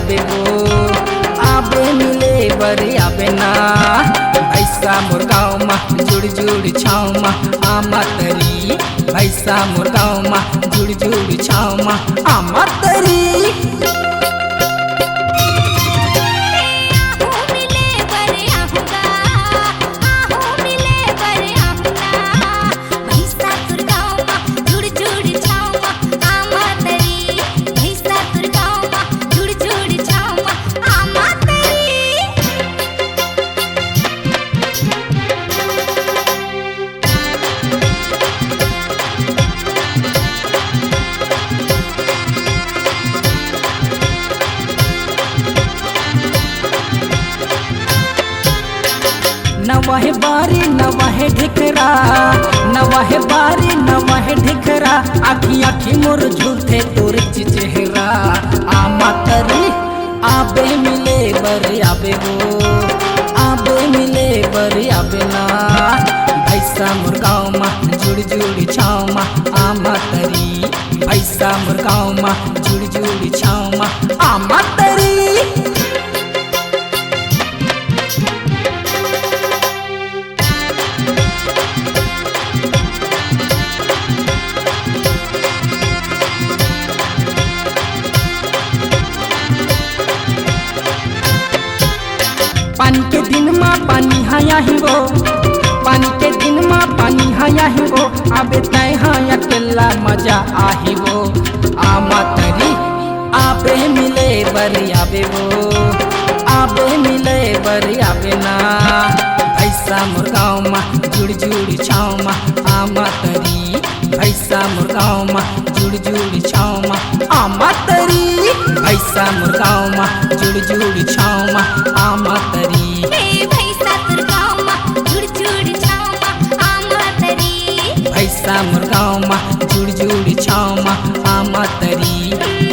आबे वो आबे मिले बर आबे ना भैसा मोर गाँव मा जुड़ जुड़ छाँव मा आमा तरी भैसा मोर गाँव मा जुड़ जुड़ छाँव मा आमा तरी नवाहे बारी नवाहे ढिकरा नवाहे बारी नवाहे ढिकरा आखी आखी मोर झूठे तोर चेहरा आमा तरी आबे मिले बर आबे वो आबे मिले बर आबे ना भैसा मोर गाँव मा जुड़ जुड़ छाँव मा आमा तरी भैसा मोर गाँव मा जुड़ जुड़ छाँव मा आमा तरी पानी के दिन मा पानी हाया ही वो पानी के दिन मा पानी हाया ही वो आबे तय हाया केला मजा आही वो आमा तरी आबे मिले बर आबे वो आबे मिले बर आबे ना भैसा मोर गाँव मा जुड़ जुड़ छाँव मा आमा तरी भैसा मोर गाँव मा जुड़ जुड़ छाँव मा आमा तरी भैसा मोर गाँव मा जुड़ जुड़ छाँव मा आमा तरी भैसा तोर गाँव मा जुड़ जुड़ छाँव मा आमा तरी भैसा मोर गाँव मा जुड़ जुड़ छाँव मा आमा तरी।